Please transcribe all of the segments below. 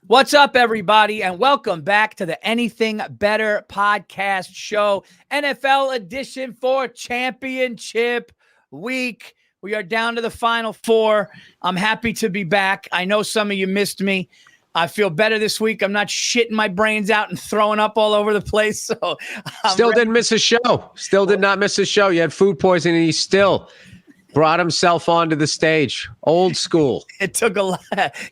What's up, everybody, and welcome back to the Anything Better podcast show, NFL edition for championship week. We are down to the final four. I'm happy to be back. I know some of you missed me. I feel better this week. I'm not shitting my brains out and throwing up all over the place. So Still didn't miss a show. Still did not miss a show. You had food poisoning and he still brought himself onto the stage. Old school. It took a lot.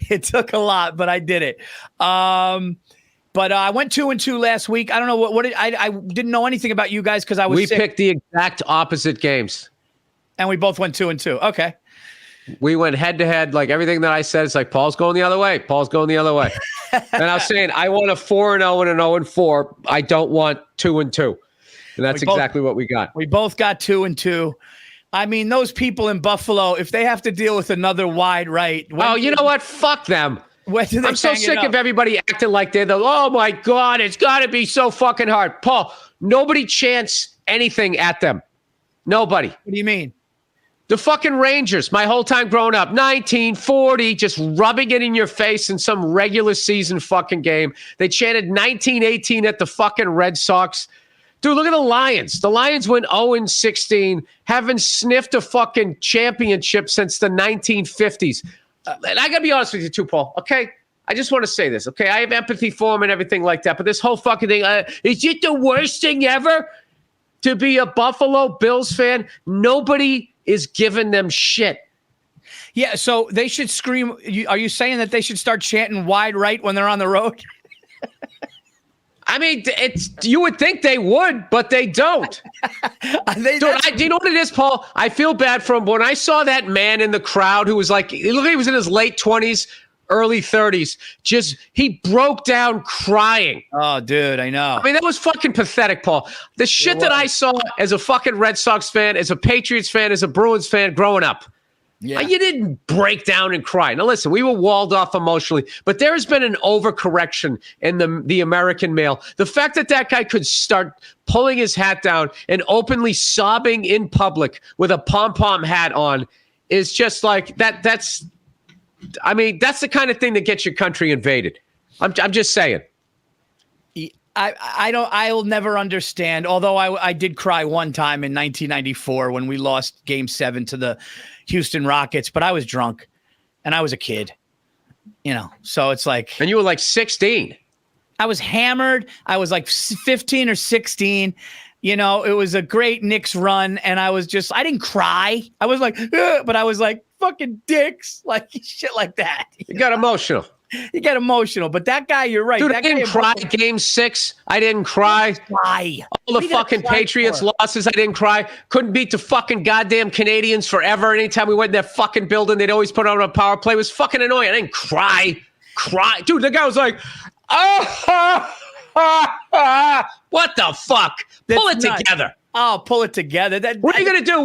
It took a lot, but I did it. But I went 2-2 last week. I don't know what I didn't know anything about you guys because I was sick. Picked the exact opposite games. And we both went 2-2. Okay. We went head to head. Like everything that I said, it's like Paul's going the other way. Paul's going the other way. And I was saying, I want a 4-0 and an 0-4. I don't want 2-2. And that's exactly what we got. We both got 2-2. I mean, those people in Buffalo, if they have to deal with another wide right. Oh, you know what? Fuck them. I'm so sick of everybody acting like they're oh my God, it's got to be so fucking hard. Paul, nobody chants anything at them. Nobody. What do you mean? The fucking Rangers, my whole time growing up, 1940, just rubbing it in your face in some regular season fucking game. They chanted 1918 at the fucking Red Sox. Dude, look at the Lions. The Lions went 0-16, haven't sniffed a fucking championship since the 1950s. And I got to be honest with you too, Paul, okay? I just want to say this, okay? I have empathy for them and everything like that, but this whole fucking thing, is it the worst thing ever to be a Buffalo Bills fan? Nobody is giving them shit. Yeah, so they should scream. Are you saying that they should start chanting wide right when they're on the road? I mean, you would think they would, but they don't. Dude, do you know what it is, Paul? I feel bad for him. When I saw that man in the crowd who was like, look, he was in his late 20s, early 30s. He broke down crying. Oh, dude, I know. I mean, that was fucking pathetic, Paul. The shit that I saw as a fucking Red Sox fan, as a Patriots fan, as a Bruins fan growing up. Yeah. You didn't break down and cry. Now, listen, we were walled off emotionally, but there has been an overcorrection in the American male. The fact that guy could start pulling his hat down and openly sobbing in public with a pom-pom hat on is just like that. That's the kind of thing that gets your country invaded. I'm just saying. I'll never understand. Although I did cry one time in 1994 when we lost Game 7 to the Houston Rockets, but I was drunk and I was a kid, so it's like. And you were like 16. I was hammered. I was like 15 or 16. It was a great Knicks run. And I didn't cry. I was like, but I was like, fucking dicks, like shit like that. You got emotional. You get emotional, but that guy, you're right. Dude, I didn't cry Game 6. I didn't cry. All the fucking Patriots losses, I didn't cry. Couldn't beat the fucking goddamn Canadians forever. Anytime we went in that fucking building, they'd always put on a power play. It was fucking annoying. I didn't cry. Dude, the guy was like, what the fuck? Pull it together. Oh, pull it together. What are you going to do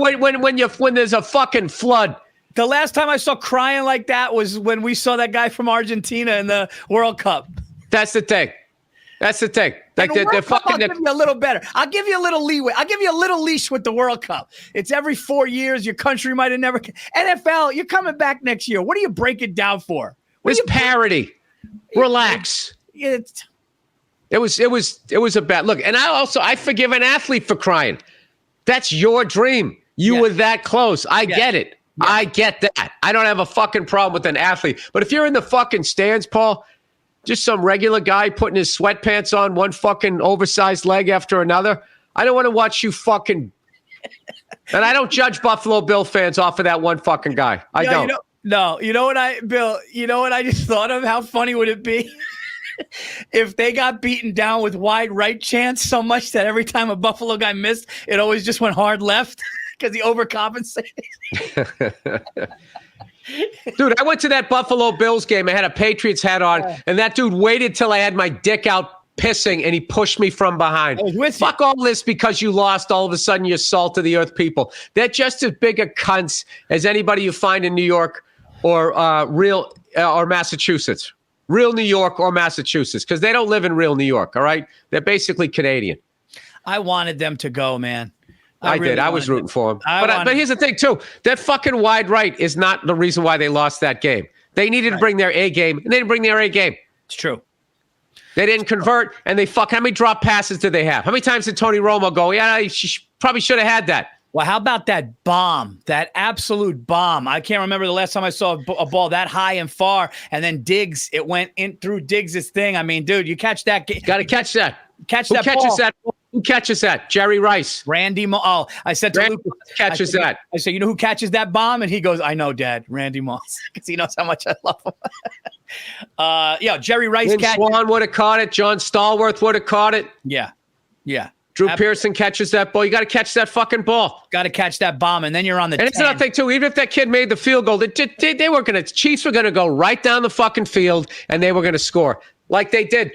when there's a fucking flood? The last time I saw crying like that was when we saw that guy from Argentina in the World Cup. That's the thing. Like they're fucking. I'll give you a little better. I'll give you a little leeway. I'll give you a little leash with the World Cup. It's every 4 years. Your country might have never. NFL, you're coming back next year. What do you break it down for? It's parody. Relax. It was a bad look. And I forgive an athlete for crying. That's your dream. You were that close. I get it. Yeah. I get that. I don't have a fucking problem with an athlete. But if you're in the fucking stands, Paul, just some regular guy putting his sweatpants on one fucking oversized leg after another, I don't want to watch you fucking. And I don't judge Buffalo Bill fans off of that one fucking guy. I don't. You know what, Bill? You know what I just thought of? How funny would it be if they got beaten down with wide right chants so much that every time a Buffalo guy missed, it always just went hard left? Because he overcompensated. Dude, I went to that Buffalo Bills game. I had a Patriots hat on, and that dude waited till I had my dick out pissing, and he pushed me from behind. Fuck all this because you lost. All of a sudden, you're salt of the earth people. They're just as big a cunts as anybody you find in New York or or Massachusetts. Real New York or Massachusetts, because they don't live in real New York, all right? They're basically Canadian. I wanted them to go, man. I did. I was rooting for him. But here's the thing, too. That fucking wide right is not the reason why they lost that game. They needed to bring their A game, and they didn't bring their A game. It's true. They didn't convert, and how many drop passes did they have? How many times did Tony Romo go, yeah, she probably should have had that? Well, how about that bomb, that absolute bomb? I can't remember the last time I saw a ball that high and far, and then Diggs, it went in through Diggs' thing. I mean, dude, you catch that. Got to catch that. Who catches that? Who catches that? Jerry Rice. Randy Moss. Oh, I said to Randy Luke, catches that. I said, you know who catches that bomb? And he goes, I know, Dad, Randy Moss, because he knows how much I love him. Jerry Rice. Swan would have caught it. John Stallworth would have caught it. Yeah. Drew Pearson catches that ball. You got to catch that fucking ball. Got to catch that bomb, and then you're on the 10. And it's another thing, too. Even if that kid made the field goal, they were going to – Chiefs were going to go right down the fucking field, and they were going to score like they did.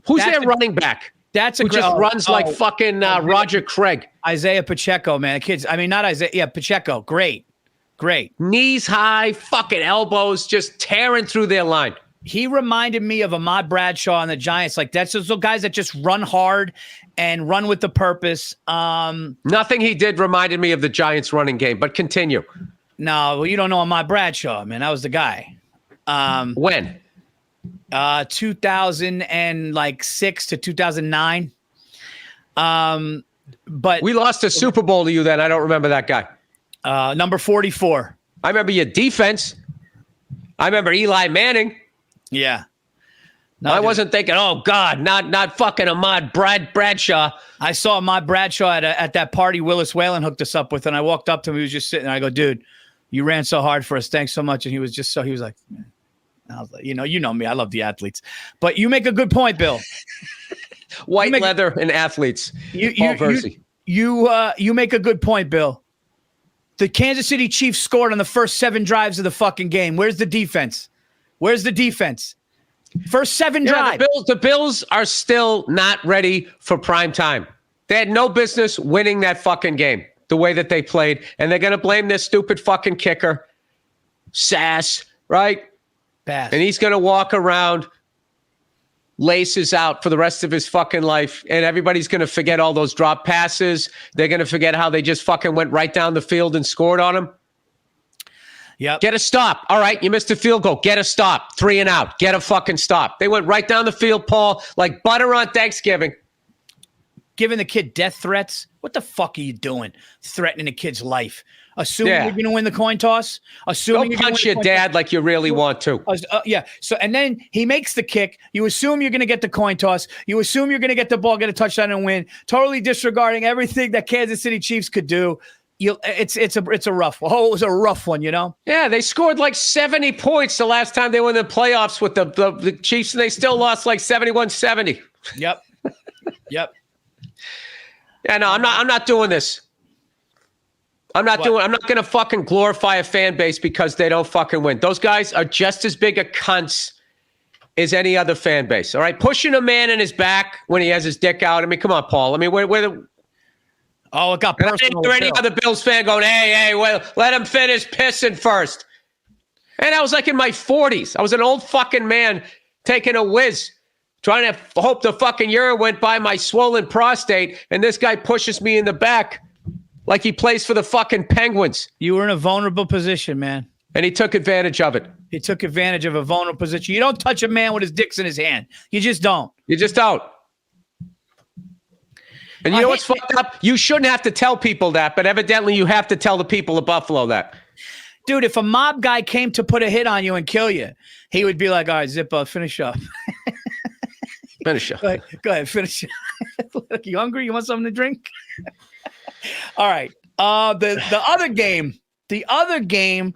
Who's their running back? That's who just runs like fucking Roger Craig. Isaiah Pacheco, man. Not Isaiah. Yeah, Pacheco. Great. Knees high, fucking elbows, just tearing through their line. He reminded me of Ahmad Bradshaw on the Giants. Like, that's those guys that just run hard and run with the purpose. Nothing he did reminded me of the Giants running game, but continue. No, well, you don't know Ahmad Bradshaw, man. That was the guy. When? 2006 to 2009. But we lost a Super Bowl to you then. I don't remember that guy. Number 44. I remember your defense. I remember Eli Manning. Yeah. No, I wasn't thinking, oh, God, not fucking Ahmad Bradshaw. I saw Ahmad Bradshaw at that party Willis Whalen hooked us up with, and I walked up to him. He was just sitting there. I go, dude, you ran so hard for us. Thanks so much. And he was like, man. I was like, you know me. I love the athletes. But you make a good point, Bill. White leather and athletes. Paul Virzi. You make a good point, Bill. The Kansas City Chiefs scored on the first 7 drives of the fucking game. Where's the defense? First 7 drives. The Bills are still not ready for prime time. They had no business winning that fucking game the way that they played, and they're going to blame this stupid fucking kicker, Sass, right? Bass. And he's going to walk around laces out for the rest of his fucking life, and everybody's going to forget all those drop passes. They're going to forget how they just fucking went right down the field and scored on him. Yep. Get a stop. All right, you missed a field goal. Get a stop. 3 and out. Get a fucking stop. They went right down the field, Paul, like butter on Thanksgiving. Giving the kid death threats? What the fuck are you doing? Threatening a kid's life. Assuming you're going to win the coin toss. Assuming Go punch your dad like you really want to. Yeah. So, and then he makes the kick. You assume you're going to get the coin toss. You assume you're going to get the ball, get a touchdown, and win. Totally disregarding everything that Kansas City Chiefs could do. It's a rough one. Oh, it was a rough one, you know? Yeah, they scored like 70 points the last time they were in the playoffs with the Chiefs, and they still lost like 71-70. Yep. Yeah, no, I'm not doing this. I'm not going to fucking glorify a fan base because they don't fucking win. Those guys are just as big a cunts as any other fan base. All right, pushing a man in his back when he has his dick out. I mean, come on, Paul. I mean, we're the. Oh, it got personal. Or any other Bills fan going, hey, well, let him finish pissing first. And I was like in my 40s. I was an old fucking man taking a whiz, trying to hope the fucking urine went by my swollen prostate, and this guy pushes me in the back like he plays for the fucking Penguins. You were in a vulnerable position, man. And he took advantage of it. He took advantage of a vulnerable position. You don't touch a man with his dick's in his hand. You just don't. You just don't. And you know what's fucked up? You shouldn't have to tell people that, but evidently you have to tell the people of Buffalo that. Dude, if a mob guy came to put a hit on you and kill you, he would be like, all right, Zippo, finish up. Finish up. Go ahead, finish up. You hungry? You want something to drink? All right. The other game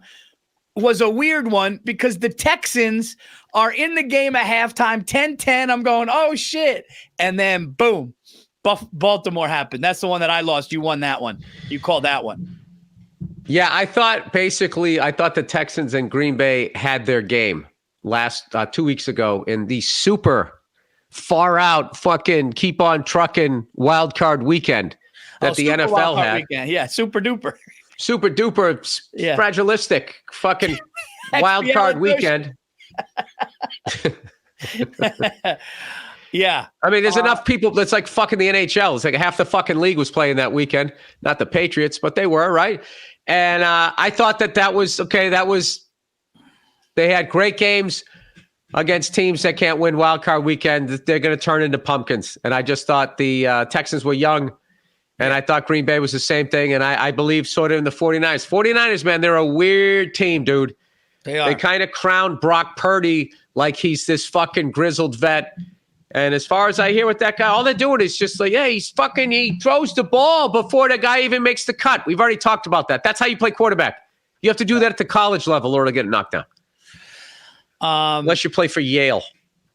was a weird one because the Texans are in the game at halftime, 10-10. I'm going, oh, shit. And then, boom, Baltimore happened. That's the one that I lost. You won that one. You called that one. Yeah, I thought the Texans and Green Bay had their game last 2 weeks ago in the super far out fucking keep on trucking wild card weekend that the NFL had. Weekend. Yeah, super duper. Super duper fragilistic fucking wild card weekend. Yeah. I mean, there's enough people that's like fucking the NHL. It's like half the fucking league was playing that weekend. Not the Patriots, but they were, right? And I thought that was okay. They had great games. against teams that can't win wild card weekend, they're going to turn into pumpkins. And I just thought the Texans were young, and I thought Green Bay was the same thing. And I believe sort of in the 49ers. 49ers, man, they're a weird team, dude. They are. They kind of crowned Brock Purdy like he's this fucking grizzled vet. And as far as I hear with that guy, all they're doing is just like, hey, he throws the ball before the guy even makes the cut. We've already talked about that. That's how you play quarterback. You have to do that at the college level or to get knocked down. Unless you play for Yale.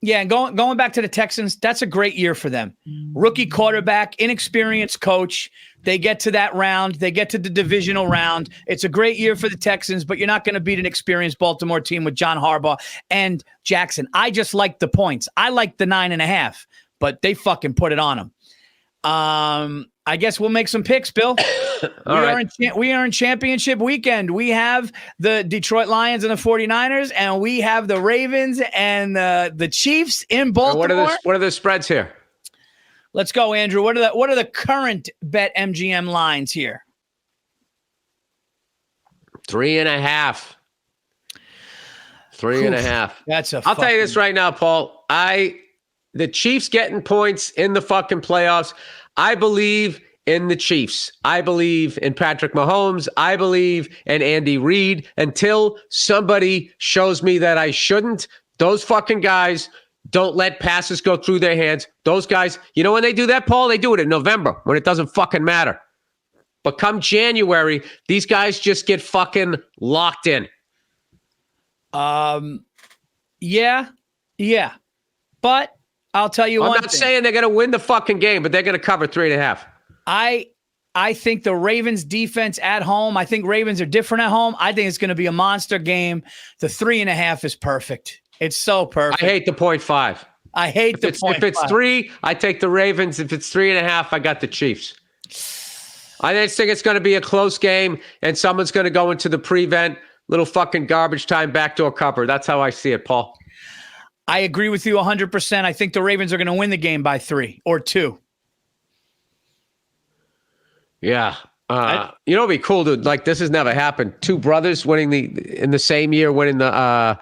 Yeah, and going back to the Texans, that's a great year for them. Rookie quarterback, inexperienced coach. They get to that round. They get to the divisional round. It's a great year for the Texans, but you're not going to beat an experienced Baltimore team with John Harbaugh and Jackson. I just like the points. I like the 9.5, but they fucking put it on them. I guess we'll make some picks, Bill. We are in championship weekend. We have the Detroit Lions and the 49ers, and we have the Ravens and the Chiefs in Baltimore. What are the spreads here? Let's go, Andrew. What are the current BetMGM lines here? 3.5. 3.5. I'll tell you this right now, Paul. The Chiefs getting points in the fucking playoffs. I believe in the Chiefs. I believe in Patrick Mahomes. I believe in Andy Reid. Until somebody shows me that I shouldn't, those fucking guys don't let passes go through their hands. Those guys, you know when they do that, Paul? They do it in November when it doesn't fucking matter. But come January, these guys just get fucking locked in. Yeah. But I'll tell you one thing. I'm not saying they're going to win the fucking game, but they're going to cover 3.5. I think the Ravens defense at home, I think Ravens are different at home. I think it's going to be a monster game. The 3.5 is perfect. It's so perfect. I hate the 0.5. I hate the 0.5. If it's 3, I take the Ravens. If it's 3.5, I got the Chiefs. I just think it's going to be a close game, and someone's going to go into the prevent, little fucking garbage time backdoor cover. That's how I see it, Paul. I agree with you 100%. I think the Ravens are going to win the game by 3 or 2. Yeah. It'd be cool, dude. Like, this has never happened. 2 brothers winning in the same year, winning the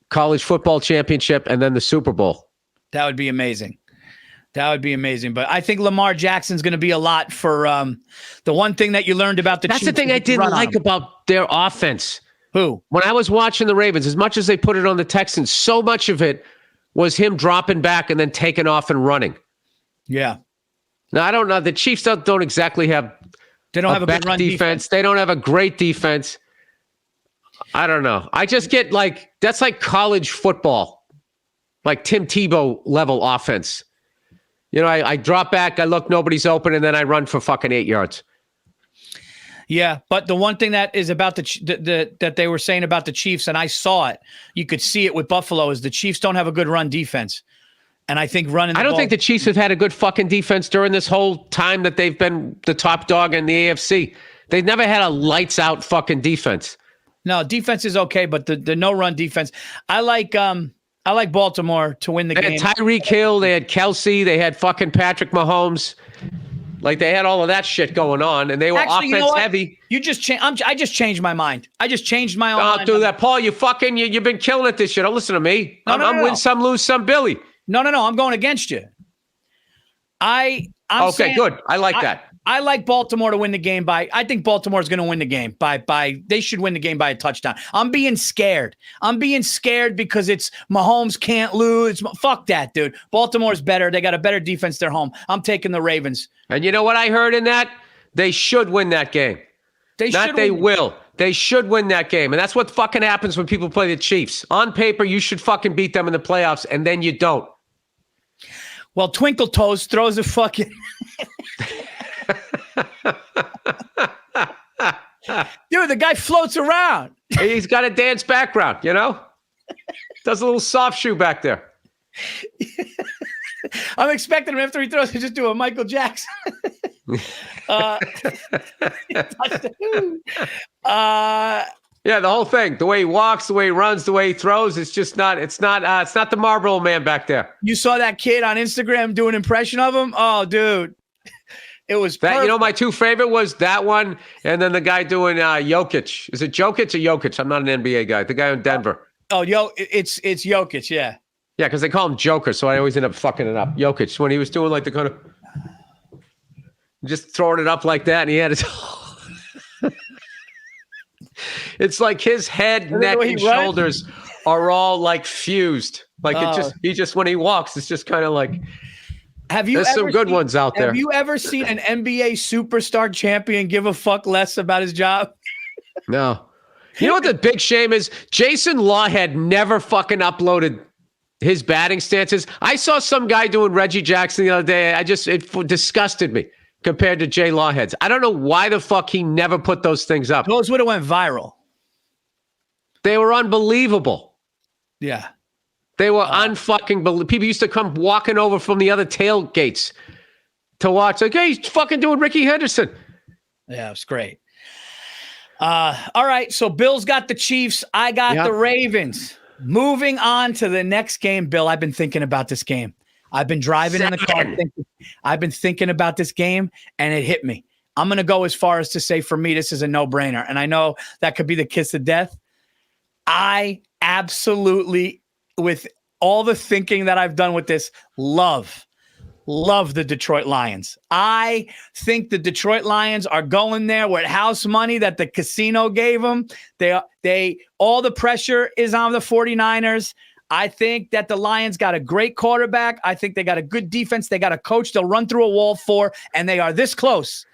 college football championship and then the Super Bowl. That would be amazing. But I think Lamar Jackson's going to be a lot for the one thing that you learned about the Chiefs. That's the thing I didn't like about their offense. Who? When I was watching the Ravens, as much as they put it on the Texans, so much of it was him dropping back and then taking off and running. Yeah. Now, I don't know. The Chiefs don't exactly have a good run defense. They don't have a great defense. I don't know. I just get like, that's like college football, like Tim Tebow level offense. You know, I drop back, I look, nobody's open, and then I run for fucking 8 yards. Yeah, but the one thing that is about that they were saying about the Chiefs, and I saw it, you could see it with Buffalo, is the Chiefs don't have a good run defense. And I think I don't think the Chiefs have had a good fucking defense during this whole time that they've been the top dog in the AFC. They've never had a lights out fucking defense. No, defense is okay, but the no run defense. I like Baltimore to win the game. They had Tyreek Hill, they had Kelsey, they had fucking Patrick Mahomes. Like, they had all of that shit going on, and they were offense heavy. You just I just changed my mind. I just changed my own mind. Don't do that, Paul. You've been killing it this year. Don't listen to me. I'm win some, lose some, Billy. No. I'm going against you. I'm okay, good. I like that. I like Baltimore to win the game I think Baltimore is going to win the game they should win the game by a touchdown. I'm being scared. Because it's Mahomes can't lose. Fuck that, dude. Baltimore's better. They got a better defense. They're home. I'm taking the Ravens. And you know what I heard in that? They should win that game. They will. They should win that game. And that's what fucking happens when people play the Chiefs. On paper, you should fucking beat them in the playoffs, and then you don't. Well, Twinkle Toes throws a fucking... Dude, the guy floats around. He's got a dance background, you know? Does a little soft shoe back there. I'm expecting him after he throws to just do a Michael Jackson. Yeah, the whole thing. The way he walks, the way he runs, the way he throws, it's not the Marlboro Man back there. You saw that kid on Instagram do an impression of him? Oh, dude. It was perfect. You know, my 2 favorite was that one, and then the guy doing Jokic. Is it Jokic or Jokic? I'm not an NBA guy. The guy in Denver. Oh, it's Jokic, yeah. Yeah, because they call him Joker, so I always end up fucking it up. Jokic, when he was doing like the kind of just throwing it up like that, and he had his. It's like his head, neck, and shoulders are all like fused. Like he just when he walks, it's just kind of like. There's some good ones out there. Have you ever seen an NBA superstar champion give a fuck less about his job? No. You know what the big shame is? Jason Lawhead never fucking uploaded his batting stances. I saw some guy doing Reggie Jackson the other day. It disgusted me compared to Jay Lawhead's. I don't know why the fuck he never put those things up. Those would have went viral. They were unbelievable. Yeah. They were unfucking believable. People used to come walking over from the other tailgates to watch. Like, hey, he's fucking doing Ricky Henderson. Yeah, it was great. All right, so Bill's got the Chiefs. I got the Ravens. Moving on to the next game, Bill. I've been thinking about this game. I've been driving in the car. I've been thinking about this game, and it hit me. I'm going to go as far as to say, for me, this is a no-brainer. And I know that could be the kiss of death. I absolutely, with all the thinking that I've done with this, love the Detroit Lions. I think the Detroit Lions are going there with house money that the casino gave them. They all the pressure is on the 49ers. I think that the Lions got a great quarterback. I think they got a good defense. They got a coach they'll run through a wall for, and they are this close.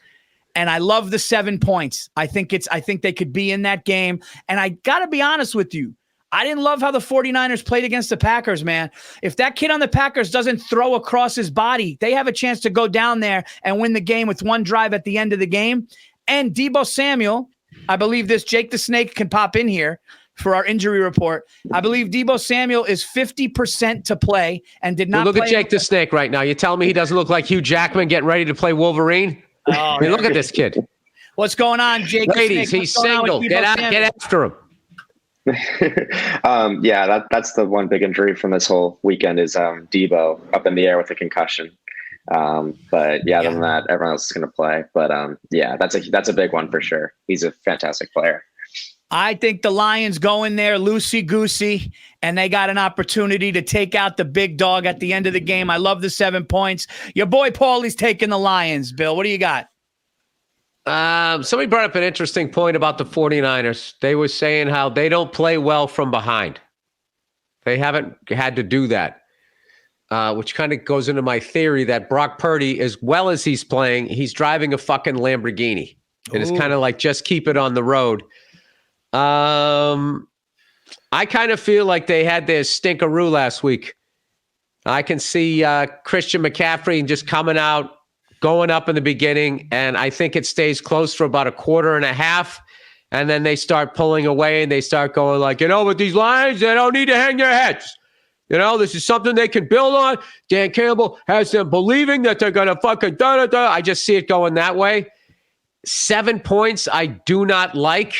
And I love the 7 points. I think they could be in that game. And I got to be honest with you. I didn't love how the 49ers played against the Packers, man. If that kid on the Packers doesn't throw across his body, they have a chance to go down there and win the game with one drive at the end of the game. And Deebo Samuel, I believe Jake the Snake can pop in here for our injury report. I believe Deebo Samuel is 50% to play and did not look at Jake the Snake right now. You're telling me he doesn't look like Hugh Jackman getting ready to play Wolverine? Oh, I mean, look at this kid. What's going on, Jake? Ladies, he's single. Get after him. That's the one big injury from this whole weekend is Debo up in the air with a concussion. Other than that, everyone else is going to play. But that's a big one for sure. He's a fantastic player. I think the Lions go in there loosey-goosey, and they got an opportunity to take out the big dog at the end of the game. I love the 7 points. Your boy Paulie's taking the Lions, Bill. What do you got? Somebody brought up an interesting point about the 49ers. They were saying how they don't play well from behind. They haven't had to do that, which kind of goes into my theory that Brock Purdy, as well as he's playing, he's driving a fucking Lamborghini. And it's kind of like, just keep it on the road. I kind of feel like they had their stinkeroo last week. I can see Christian McCaffrey just coming out, going up in the beginning, and I think it stays close for about a quarter and a half, and then they start pulling away, and they start going like, with these Lions, they don't need to hang their heads. This is something they can build on. Dan Campbell has them believing that they're going to fucking da-da-da. I just see it going that way. 7 points, I do not like.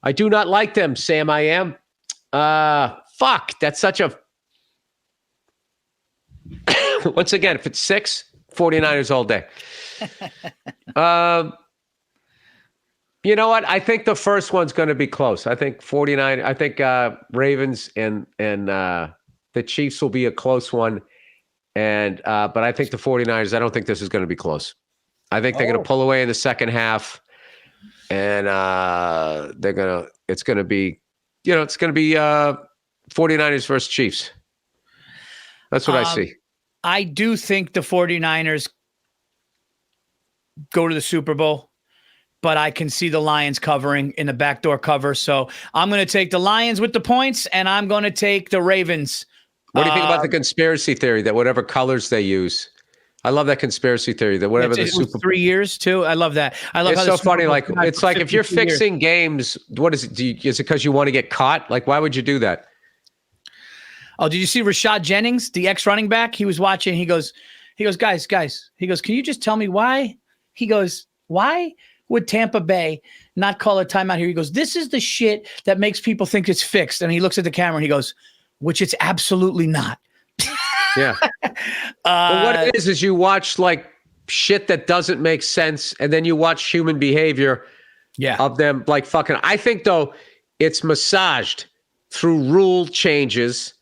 I do not like them, Sam. I am. Fuck. That's such a. Once again, if it's 6, 49ers all day. You know what? I think the first one's going to be close. I think 49. I think Ravens and the Chiefs will be a close one. But I think the 49ers. I don't think this is going to be close. I think they're going to pull away in the second half. And it's going to be 49ers versus Chiefs. That's what I see. I do think the 49ers go to the Super Bowl, but I can see the Lions covering in the backdoor cover. So I'm going to take the Lions with the points, and I'm going to take the Ravens. What do you think about the conspiracy theory that whatever colors they use? I love that conspiracy theory that whatever the Super Bowl 3 years too. I love that. I love it's so funny. Like it's like if you're fixing games, what is it? Is it because you want to get caught? Like why would you do that? Oh, did you see Rashad Jennings, the ex-running back? He was watching. He goes, guys. He goes, can you just tell me why? He goes, why would Tampa Bay not call a timeout here? He goes, this is the shit that makes people think it's fixed. And he looks at the camera and he goes, which it's absolutely not. Yeah. But what it is you watch like shit that doesn't make sense, and then you watch human behavior of them like fucking. I think though it's massaged through rule changes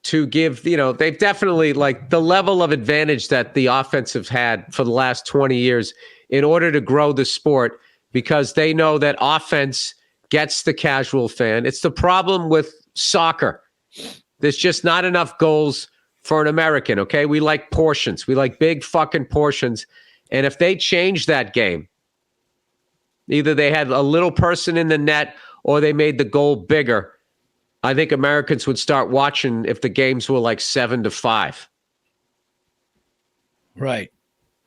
to give, they've definitely like the level of advantage that the offense have had for the last 20 years in order to grow the sport, because they know that offense gets the casual fan. It's the problem with soccer. There's just not enough goals for an American, okay? We like portions. We like big fucking portions. And if they change that game, either they had a little person in the net or they made the goal bigger, I think Americans would start watching if the games were like 7-5. Right.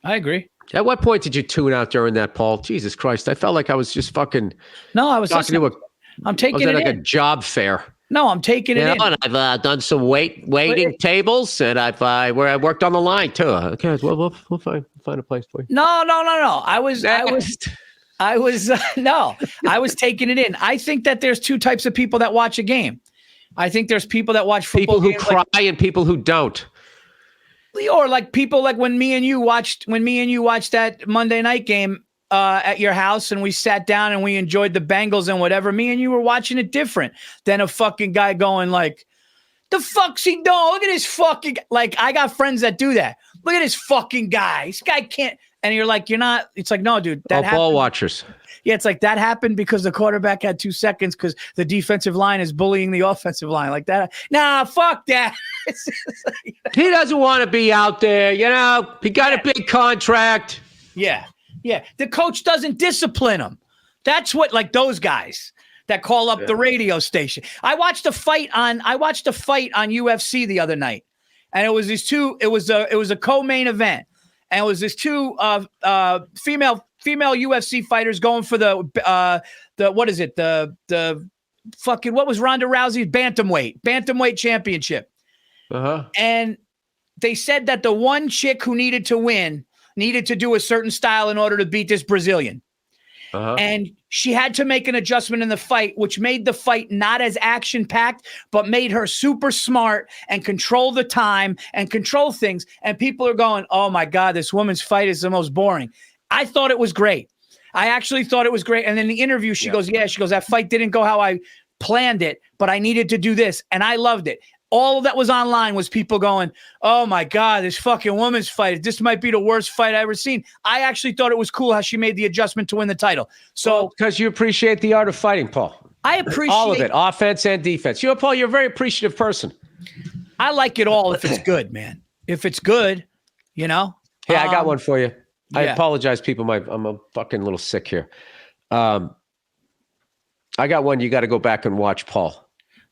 I agree. At what point did you tune out during that, Paul? Jesus Christ. I felt like I was just fucking No, I was talking listening. I'm taking it like in. a job fair. No, I'm taking it in. And I've done some waiting tables, and where I worked on the line too. Okay, well, we'll find a place for you. No. I was taking it in. I think that there's two types of people that watch a game. I think there's people that watch football people who cry and people who don't. Or like people like when me and you watched that Monday night game at your house, and we sat down and we enjoyed the Bengals and whatever. Me and you were watching it different than a fucking guy going like, the fuck's he doing? Look at this fucking, like, I got friends that do that. Look at this fucking guy. This guy can't. And you're like, you're not. It's like, no, dude. That ball watchers. Yeah, it's like that happened because the quarterback had 2 seconds because the defensive line is bullying the offensive line like that. Nah, fuck that. He doesn't want to be out there. He got a big contract. Yeah. The coach doesn't discipline him. That's what, like those guys that call up the radio station. I watched a fight on UFC the other night, and it was these two. It was a co-main event, and it was these two female UFC fighters going for the what is it? The fucking, what was Ronda Rousey's bantamweight championship. And they said that the one chick who needed to win needed to do a certain style in order to beat this Brazilian. And she had to make an adjustment in the fight, which made the fight not as action-packed, but made her super smart and control the time and control things. And people are going, oh my God, this woman's fight is the most boring. I thought it was great. I actually thought it was great. And in the interview, she goes, that fight didn't go how I planned it, but I needed to do this. And I loved it. All that was online was people going, oh my God, this fucking woman's fight. This might be the worst fight I've ever seen. I actually thought it was cool how she made the adjustment to win the title. So, because you appreciate the art of fighting, Paul. I appreciate all of it, offense and defense. Paul, you're a very appreciative person. I like it all if it's good, man. If it's good, Yeah, I got one for you. I apologize, people. I'm a fucking little sick here. I got one you got to go back and watch, Paul.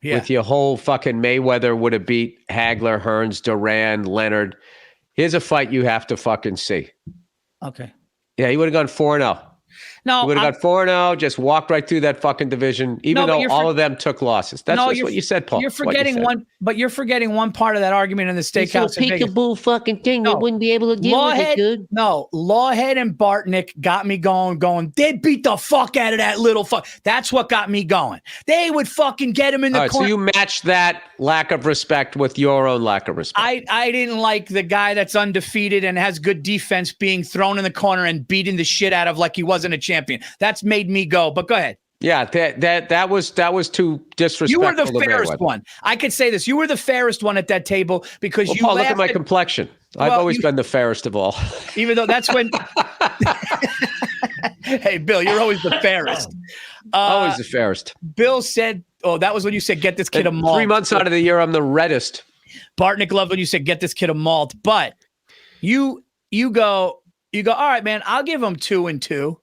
Yeah. With your whole fucking Mayweather would have beat Hagler, Hearns, Duran, Leonard. Here's a fight you have to fucking see. Okay. Yeah, he would have gone 4-0. No, he would have gone 4-0, just walked right through that fucking division, even though all of them took losses. That's what you said, Paul. You're forgetting you're forgetting one part of that argument in the steakhouse. It's a peekaboo fucking thing. They wouldn't be able to deal with it, dude. No, Lawhead and Bartnick got me going. They beat the fuck out of that little fuck. That's what got me going. They would fucking get him in the corner. So you matched that lack of respect with your own lack of respect. I didn't like the guy that's undefeated and has good defense being thrown in the corner and beating the shit out of like he wasn't a champion. That's made me go. But go ahead. Yeah, that was too disrespectful. You were the fairest one. I could say this. You were the fairest one at that table because you Paul, look at my complexion. I've always been the fairest of all. Even though that's when Hey, Bill, you're always the fairest. Always the fairest. Bill said, that was when you said, get this kid a malt. 3 months out of the year, I'm the reddest. Bartnick loved when you said, get this kid a malt. But you go, all right, man, I'll give him 2-2.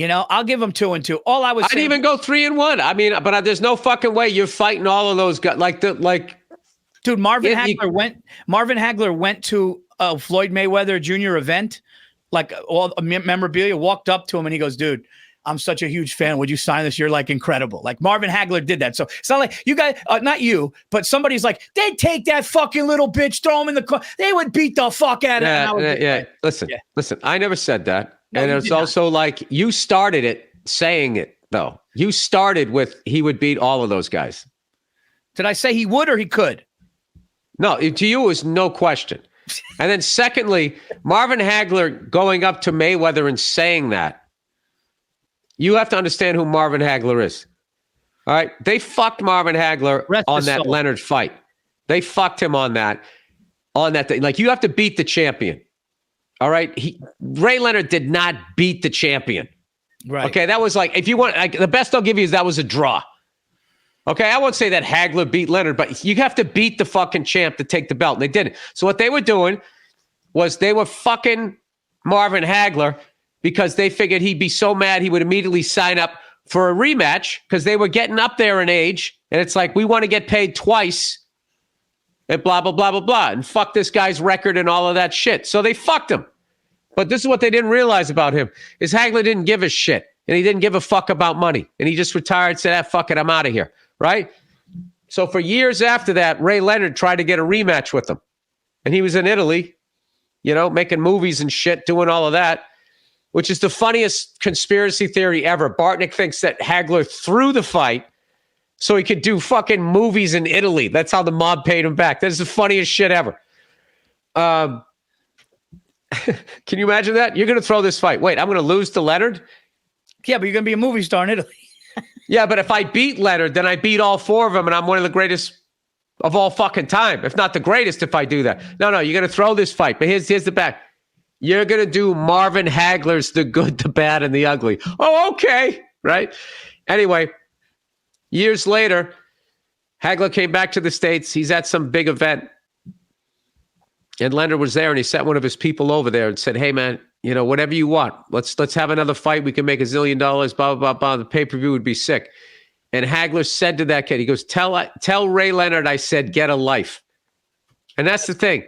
I'll give him 2-2. I'd even go 3-1. I mean, but there's no fucking way you're fighting all of those guys. Dude, Marvin Hagler went to a Floyd Mayweather Jr. event, like all memorabilia, walked up to him and he goes, dude, I'm such a huge fan. Would you sign this? You're like incredible. Like Marvin Hagler did that. So it's not like you guys, not you, but somebody's like, they'd take that fucking little bitch, throw him in the car. They would beat the fuck out of him. Listen, I never said that. No, and it's also like you started it saying it, though. You started with he would beat all of those guys. Did I say he would or he could? No, to you it was no question. And then secondly, Marvin Hagler going up to Mayweather and saying that. You have to understand who Marvin Hagler is. All right. They fucked Marvin Hagler on that Leonard fight. They fucked him on that thing. Like, you have to beat the champion. All right. Ray Leonard did not beat the champion. Right. Okay. That was like, if you want, like, the best I'll give you is that was a draw. Okay. I won't say that Hagler beat Leonard, but you have to beat the fucking champ to take the belt. And they didn't. So what they were doing was they were fucking Marvin Hagler because they figured he'd be so mad he would immediately sign up for a rematch because they were getting up there in age. And it's like, we want to get paid twice and blah, blah, blah, blah, blah. And fuck this guy's record and all of that shit. So they fucked him. But this is what they didn't realize about him is Hagler didn't give a shit. And he didn't give a fuck about money. And he just retired, said, fuck it, I'm out of here. Right? So for years after that, Ray Leonard tried to get a rematch with him. And he was in Italy, making movies and shit, doing all of that, which is the funniest conspiracy theory ever. Bartnick thinks that Hagler threw the fight so he could do fucking movies in Italy. That's how the mob paid him back. That's the funniest shit ever. Can you imagine that? You're going to throw this fight. Wait, I'm going to lose to Leonard? Yeah, but you're going to be a movie star in Italy. Yeah, but if I beat Leonard, then I beat all four of them, and I'm one of the greatest of all fucking time, if not the greatest if I do that. No, you're going to throw this fight. But here's the back. You're going to do Marvin Hagler's The Good, the Bad, and the Ugly. Oh, okay. Right? Anyway, years later, Hagler came back to the States. He's at some big event. And Leonard was there, and he sent one of his people over there and said, hey, man, whatever you want. Let's have another fight. We can make $1 zillion, blah, blah, blah, blah. The pay-per-view would be sick. And Hagler said to that kid, he goes, tell Ray Leonard I said get a life. And that's the thing.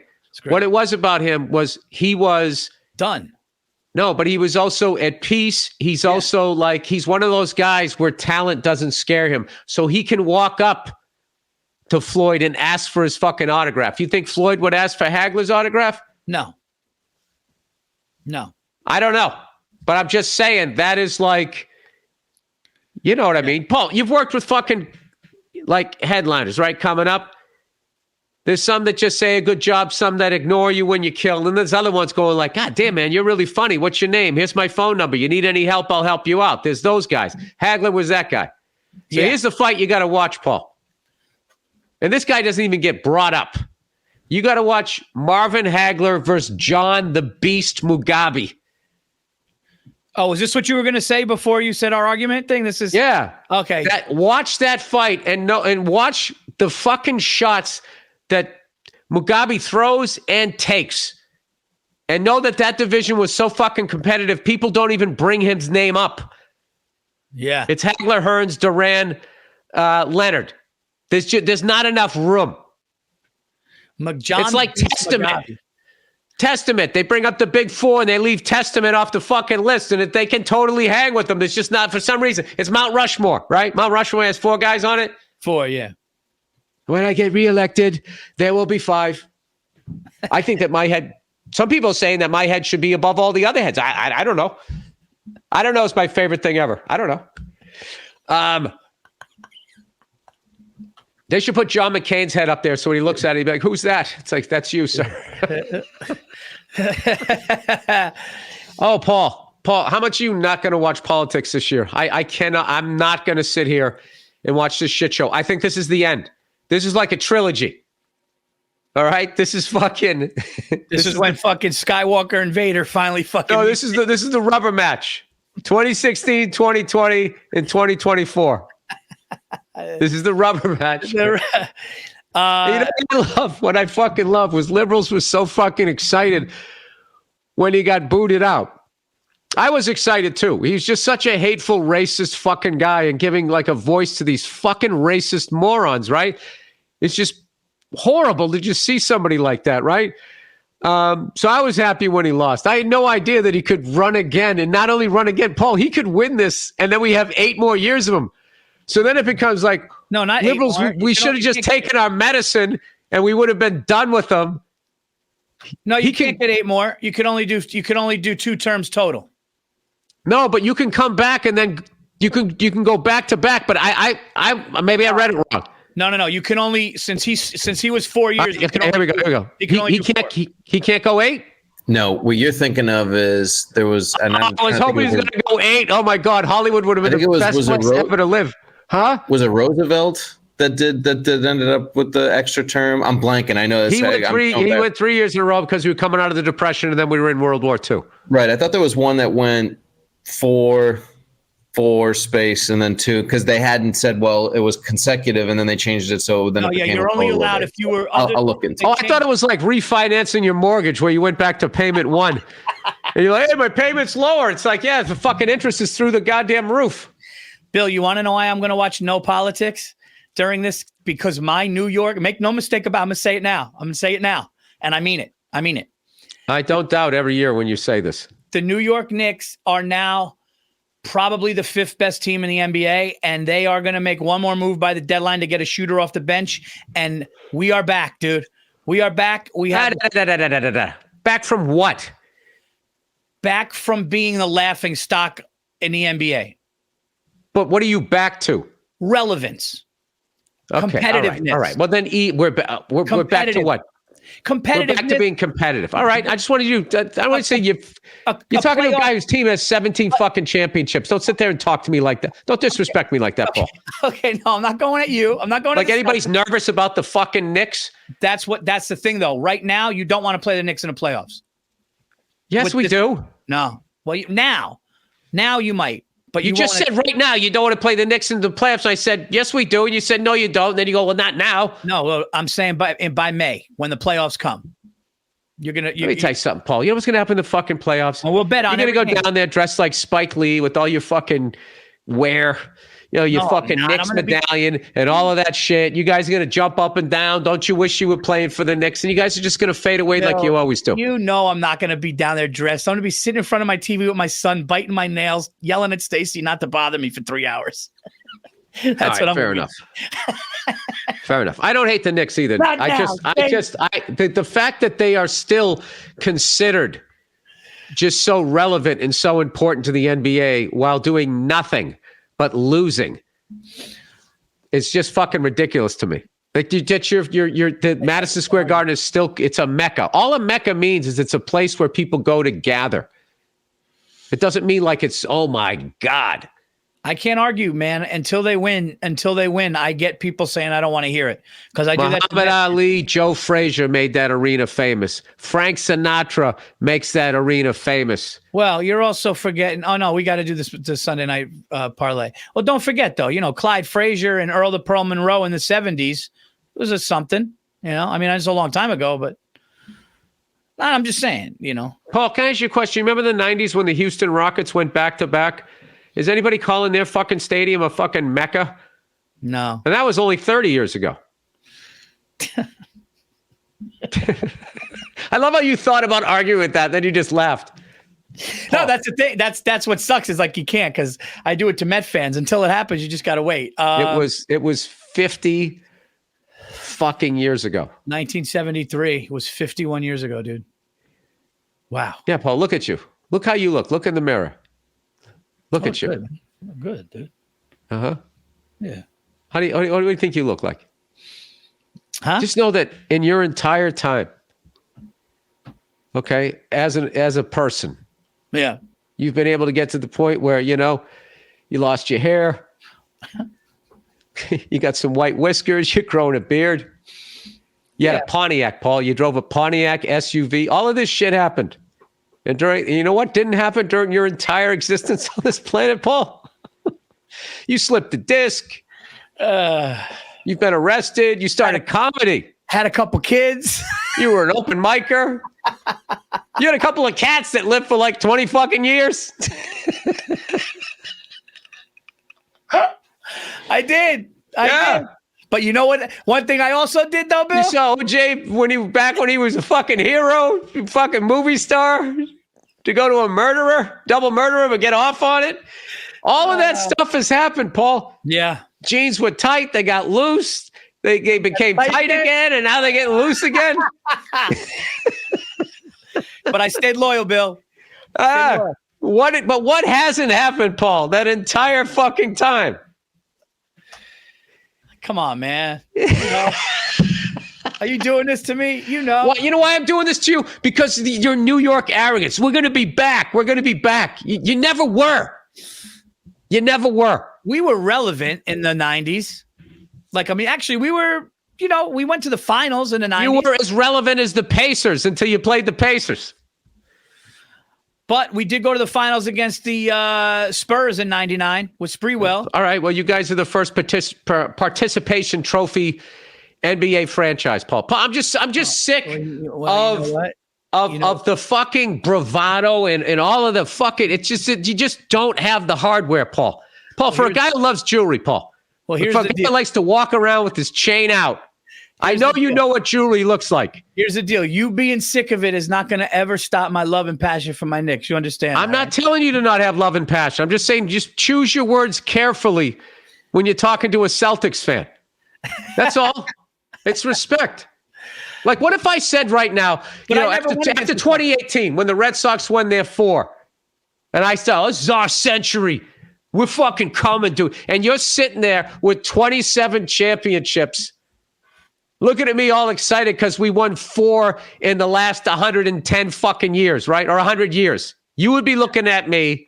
What it was about him was he was done. No, but he was also at peace. He's also like, he's one of those guys where talent doesn't scare him. So he can walk up to Floyd and ask for his fucking autograph. You think Floyd would ask for Hagler's autograph? No. I don't know. But I'm just saying that is like, you know what I mean? Paul, you've worked with fucking like headliners, right? Coming up. There's some that just say a good job, some that ignore you when you kill. And there's other ones going like, God damn, man, you're really funny. What's your name? Here's my phone number. You need any help, I'll help you out. There's those guys. Hagler was that guy. So here's the fight you got to watch, Paul. And this guy doesn't even get brought up. You got to watch Marvin Hagler versus John the Beast Mugabe. Oh, is this what you were going to say before you said our argument thing? This is okay. Watch that fight and watch the fucking shots that Mugabe throws and takes. And know that division was so fucking competitive, people don't even bring his name up. Yeah. It's Hagler, Hearns, Duran, Leonard. There's not enough room. It's like Testament. Testament. They bring up the big four and they leave Testament off the fucking list. And if they can totally hang with them, there's just not, for some reason, it's Mount Rushmore, right? Mount Rushmore has 4 guys on it. 4, yeah. When I get reelected, there will be 5. I think that my head, some people are saying that my head should be above all the other heads. I don't know. I don't know. It's my favorite thing ever. I don't know. They should put John McCain's head up there so when he looks at it, he'd be like, who's that? It's like, that's you, sir. Oh, Paul, how much are you not going to watch politics this year? I cannot. I'm not going to sit here and watch this shit show. I think this is the end. This is like a trilogy. All right? This is fucking... This is when fucking Skywalker and Vader finally fucking... No, this is the rubber match. 2016, 2020, and 2024. This is the rubber match. What I fucking love was liberals were so fucking excited when he got booted out. I was excited too. He's just such a hateful, racist fucking guy and giving like a voice to these fucking racist morons, right? It's just horrible to just see somebody like that, right? So I was happy when he lost. I had no idea that he could run again, and not only run again, Paul, he could win this, and then we have 8 more years of him. So then it becomes like, no, not liberals. We should have just taken our medicine and we would have been done with them. No, you can't get 8 more. You can only do 2 terms total. No, but you can come back and then you can go back to back. But I maybe I read it wrong. No. You can only since he was 4 years. Here we go. He can't go 8. No, what you're thinking of is there was. And I was hoping he was going to go 8. Oh my God, Hollywood would have been the best place ever to live. Huh? Was it Roosevelt that ended up with the extra term? I'm blanking. I know this. He went 3 years in a row because we were coming out of the Depression, and then we were in World War II. Right. I thought there was one that went 4 space and then 2 because they hadn't said, well, it was consecutive, and then they changed it so then it became you're only allowed if you were. I'll look into. I thought it was like refinancing your mortgage where you went back to payment 1, and you're like, hey, my payment's lower. It's like, yeah, the fucking interest is through the goddamn roof. Bill, you want to know why I'm going to watch No Politics during this? Because my New York, make no mistake about it, I'm going to say it now. I'm going to say it now. And I mean it. I mean it. I don't doubt every year when you say this. The New York Knicks are now probably the 5th best team in the NBA, and they are going to make one more move by the deadline to get a shooter off the bench. And we are back, dude. We are back. We have back from what? Back from being the laughing stock in the NBA. But what are you back to? Relevance. Okay, competitiveness. All right. Well, then we're back to what? Competitive. We're back to being competitive. All right. I just wanted you. I want to say you're talking to a guy whose team has 17 fucking championships. Don't sit there and talk to me like that. Don't disrespect me like that, Paul. Okay. No, I'm not going at you. I'm not going like anybody's nervous about the fucking Knicks. That's the thing, though. Right now, you don't want to play the Knicks in the playoffs. Yes, we do. No. Well, now you might. But you just said right now you don't want to play the Knicks in the playoffs. And I said, yes, we do. And you said, no, you don't. And then you go, well, not now. No, well, I'm saying by May, when the playoffs come. Let me tell you something, Paul. You know what's going to happen in the fucking playoffs? Well, we'll bet on it. You're going to go down there dressed like Spike Lee with all your fucking wear. Your fucking Knicks medallion and all of that shit. You guys are going to jump up and down. Don't you wish you were playing for the Knicks? And you guys are just going to fade away like you always do. You know I'm not going to be down there dressed. I'm going to be sitting in front of my TV with my son, biting my nails, yelling at Stacy not to bother me for 3 hours. That's what I'm fair enough. Fair enough. I don't hate the Knicks either. The fact that they are still considered just so relevant and so important to the NBA while doing nothing but losing, it's just fucking ridiculous to me. Like the Madison Square Garden is still, it's a mecca. All a mecca means is it's a place where people go to gather. It doesn't mean like it's, oh my God. I can't argue, man. Until they win, I get people saying I don't want to hear it because I do that. Muhammad Ali, Joe Frazier made that arena famous. Frank Sinatra makes that arena famous. Well, you're also forgetting. Oh no, we got to do this Sunday night parlay. Well, don't forget though. Clyde Frazier and Earl the Pearl Monroe in the '70s was something. I mean, it's a long time ago, but I'm just saying. Paul, can I ask you a question? Remember the '90s when the Houston Rockets went back to back? Is anybody calling their fucking stadium a fucking mecca? No. And that was only 30 years ago. I love how you thought about arguing with that, then you just laughed. No, that's the thing. That's what sucks is like you can't because I do it to Met fans. Until it happens, you just got to wait. It was 50 fucking years ago. 1973 was 51 years ago, dude. Wow. Yeah, Paul, look at you. Look how you look. Look in the mirror. Look at you. Good. Good, dude. Uh-huh. Yeah. What do you think you look like? Huh? Just know that in your entire time, okay, as a person, yeah, you've been able to get to the point where, you lost your hair. You got some white whiskers. You're growing a beard. You had a Pontiac, Paul. You drove a Pontiac SUV. All of this shit happened. And you know what didn't happen during your entire existence on this planet, Paul? You slipped a disc. You've been arrested. You started comedy. Had a couple kids. You were an open micer. You had a couple of cats that lived for like 20 fucking years. I did. I did. But you know what? One thing I also did, though, Bill? You saw OJ when he was a fucking hero, fucking movie star, to go to a double murderer, but get off on it. All of that stuff has happened, Paul. Yeah. Jeans were tight. They got loose. They became tight again, and now they get loose again. But I stayed loyal, Bill. What hasn't happened, Paul, that entire fucking time? Come on, man. Are you doing this to me? Well, you know why I'm doing this to you? Because of your New York arrogance. We're going to be back. You never were. You never were. We were relevant in the 90s. Like, I mean, actually, we were, we went to the finals in the 90s. You were as relevant as the Pacers until you played the Pacers. But we did go to the finals against the Spurs in 99 with Sprewell. All right. Well, you guys are the first participation trophy NBA franchise, Paul. I'm just sick of the fucking bravado and all of the fucking. It's just that you just don't have the hardware, Paul. Paul, for a guy who loves jewelry, Paul. Well, here's for a the guy deal. that likes to walk around with his chain out. I know you know what jewelry looks like. Here's the deal. You being sick of it is not going to ever stop my love and passion for my Knicks. You understand? I'm not telling you to not have love and passion. I'm just saying just choose your words carefully when you're talking to a Celtics fan. That's all. It's respect. Like, what if I said right now, after 2018, when the Red Sox won their 4, and I said, this is our century. We're fucking coming, dude. And you're sitting there with 27 championships looking at me all excited because we won 4 in the last 110 fucking years, right? Or 100 years. You would be looking at me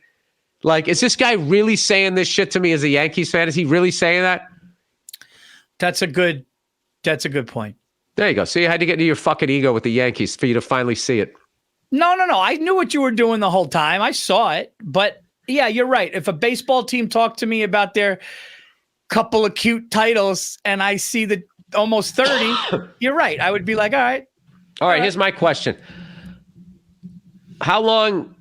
like, is this guy really saying this shit to me as a Yankees fan? Is he really saying that? That's a good point. There you go. See, I had to get into your fucking ego with the Yankees for you to finally see it. No. I knew what you were doing the whole time. I saw it. But yeah, you're right. If a baseball team talked to me about their couple of cute titles and I see the almost 30, you're right. I would be like, all right. All right, here's my question. How long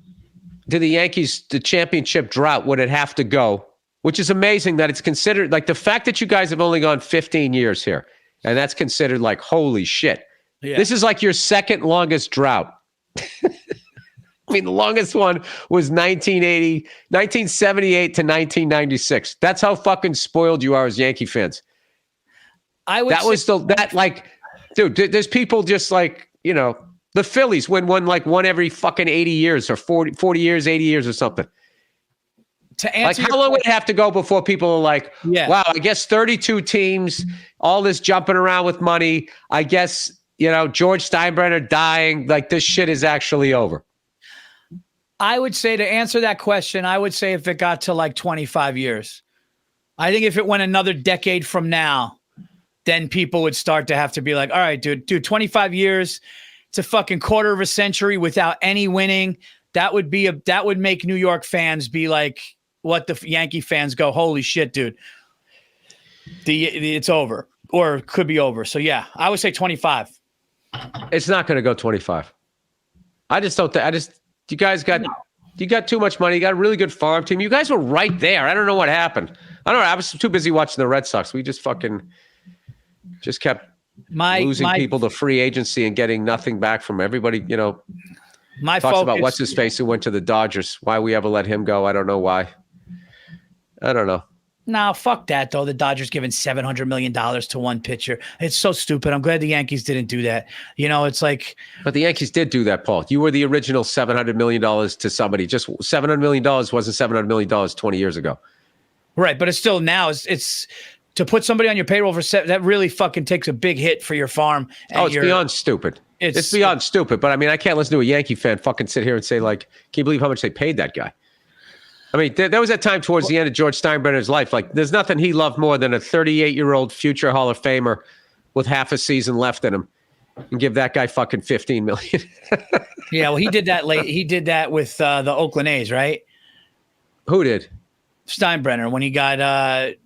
did the championship drought, would it have to go? Which is amazing that it's considered, like the fact that you guys have only gone 15 years here, and that's considered like, holy shit. Yeah. This is like your second longest drought. I mean, the longest one was 1978 to 1996. That's how fucking spoiled you are as Yankee fans. Dude, there's people just like, the Phillies win one every fucking 80 years or 40 years, 80 years or something. To answer like, how long would it have to go before people are like, wow, I guess 32 teams, all this jumping around with money. I guess, George Steinbrenner dying, like this shit is actually over. I would say, to answer that question, I would say if it got to like 25 years. I think if it went another decade from now, then people would start to have to be like, all right, dude, 25 years, it's a fucking quarter of a century without any winning. That would make New York fans be like what the Yankee fans go, holy shit, dude. It's over or could be over. So yeah, I would say 25. It's not going to go 25. I just don't you guys got too much money. You got a really good farm team. You guys were right there. I don't know what happened. I don't know. I was too busy watching the Red Sox. We just kept losing people to free agency and getting nothing back from everybody. My talks focus, about what's his face who went to the Dodgers. Why we ever let him go? I don't know why. I don't know. No, fuck that though. The Dodgers giving $700 million to one pitcher. It's so stupid. I'm glad the Yankees didn't do that. It's like. But the Yankees did do that, Paul. You were the original $700 million to somebody. Just $700 million wasn't $700 million 20 years ago. Right, but it's still now. It's to put somebody on your payroll for that really fucking takes a big hit for your farm. It's beyond stupid. It's beyond stupid. But I mean, I can't listen to a Yankee fan fucking sit here and say like, can you believe how much they paid that guy? I mean, there was that time towards the end of George Steinbrenner's life. Like, there's nothing he loved more than a 38-year-old future Hall of Famer with half a season left in him, and give that guy fucking $15 million. Yeah, well, he did that late. He did that with the Oakland A's, right? Who did? Steinbrenner, when he got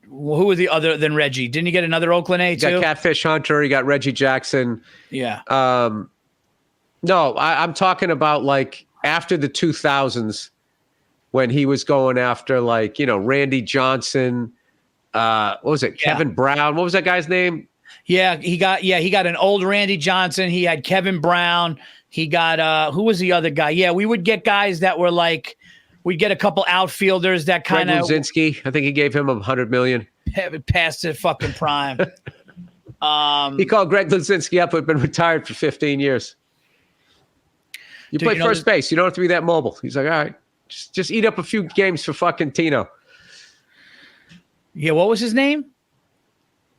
who was the other than Reggie? Didn't he get another Oakland A too? He got Catfish Hunter. He got Reggie Jackson. Yeah. No, I'm talking about like after the 2000s when he was going after like, Randy Johnson. What was it? Kevin Brown. What was that guy's name? Yeah, he got an old Randy Johnson. He had Kevin Brown. He got who was the other guy? Yeah, we would get guys that were like. We'd get a couple outfielders that kind of. Greg Luzinski, I think he gave him $100 million. Past the fucking prime. He called Greg Luzinski up, who'd been retired for 15 years. You play first base. You don't have to be that mobile. He's like, all right, just eat up a few games for fucking Tino. Yeah, what was his name?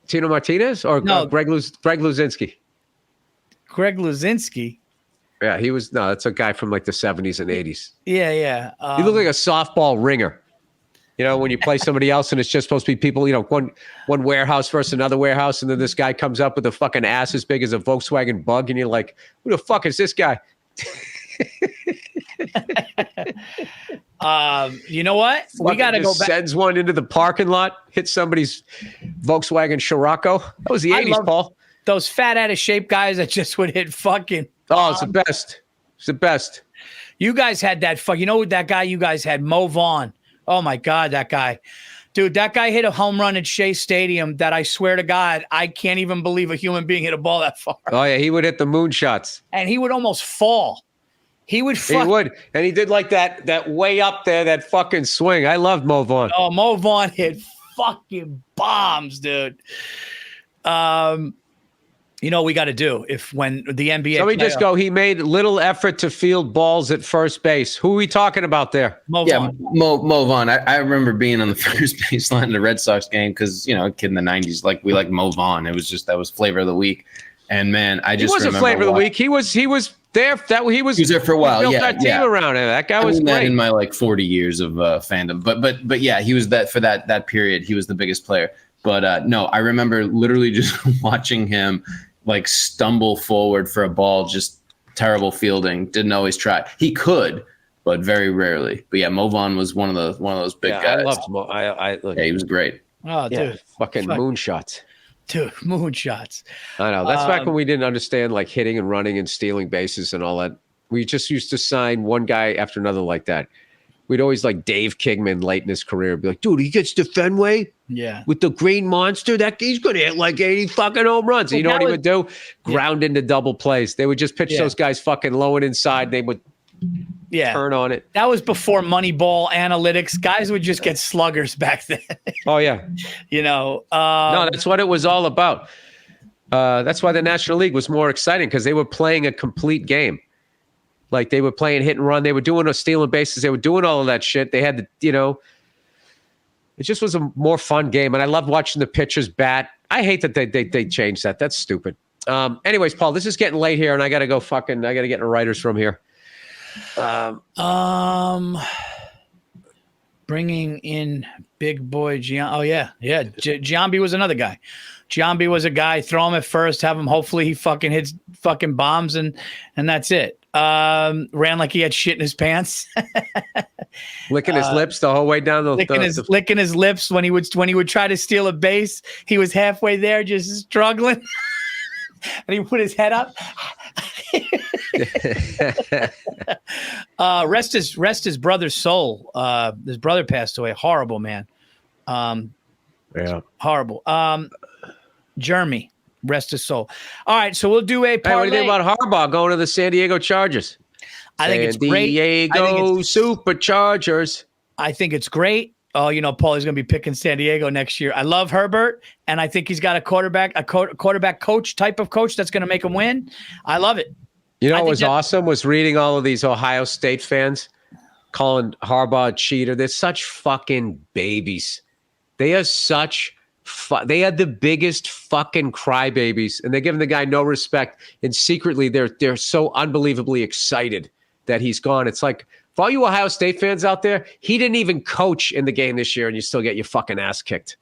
Tino Martinez or no. Greg Luzinski? Greg Luzinski. Yeah, that's a guy from like the 70s and 80s. Yeah. He looked like a softball ringer. You know, when you play somebody else and it's just supposed to be people, you know, one warehouse versus another warehouse, and then this guy comes up with a fucking ass as big as a Volkswagen Bug, and you're like, who the fuck is this guy? You know what? We got to go back. Sends one into the parking lot, hits somebody's Volkswagen Scirocco. That was the 80s, Paul. Those fat out of shape guys that just would hit fucking. Oh, it's the best. It's the best. You guys had that you know that guy you guys had, Mo Vaughn. Oh my God, that guy. Dude, that guy hit a home run at Shea Stadium that I swear to God, I can't even believe a human being hit a ball that far. Oh yeah, he would hit the moon shots. And he would almost fall. He would. And he did like that way up there, that fucking swing. I loved Mo Vaughn. Oh, Mo Vaughn hit fucking bombs, dude. You know what we got to do when the NBA. Let me just go. He made little effort to field balls at first base. Who are we talking about there? Mo Vaughn. I remember being on the first baseline of the Red Sox game because, you know, a kid in the 90s, like we like Mo Vaughn. It was just that was flavor of the week. And man, he wasn't flavor of the week. He was there. He was there for a while. Built that team around him. That guy was great. In my like 40 years of fandom, but yeah, he was that for that period. He was the biggest player. But no, I remember literally just watching him like stumble forward for a ball, just terrible fielding. Didn't always try. He could, but very rarely. But yeah, Mo Vaughn was one of those big guys. I loved Mo. Yeah, he was great. Oh, dude, fucking moonshots. Dude, moonshots. I know. That's back when we didn't understand like hitting and running and stealing bases and all that. We just used to sign one guy after another like that. We'd always like Dave Kingman late in his career be like, dude, he gets to Fenway with the green monster. That he's going to hit like 80 fucking home runs. And you know what he would do? Ground into double plays. They would just pitch those guys fucking low and inside. They would turn on it. That was before Moneyball analytics. Guys would just get sluggers back then. Oh, yeah. You know. No, that's what it was all about. That's why the National League was more exciting because they were playing a complete game. Like they were playing hit and run. They were doing stealing bases. They were doing all of that shit. They had it just was a more fun game. And I loved watching the pitchers bat. I hate that they changed that. That's stupid. Anyways, Paul, this is getting late here and I got to go I got to get in a writer's room here. Bringing in big boy Gian. Oh yeah. Giambi was another guy. Giambi was a guy. Throw him at first. Have him. Hopefully he fucking hits fucking bombs and that's it. Ran like he had shit in his pants. Licking his lips the whole way down licking his lips when he would try to steal a base. He was halfway there, just struggling, and he put his head up. Rest his brother's soul. His brother passed away. Horrible, man. Horrible. Jeremy. Rest his soul. All right, so we'll do a parlay. Hey, what do you think about Harbaugh going to the San Diego Chargers? I think it's great. San Diego Superchargers. I think it's great. Oh, you know, Paulie's going to be picking San Diego next year. I love Herbert, and I think he's got a quarterback coach type of coach that's going to make him win. I love it. You know what was awesome was reading all of these Ohio State fans calling Harbaugh a cheater. They're such fucking babies. They are such they had the biggest fucking crybabies, and they're giving the guy no respect. And secretly, they're so unbelievably excited that he's gone. It's like, for all you Ohio State fans out there, he didn't even coach in the game this year, and you still get your fucking ass kicked.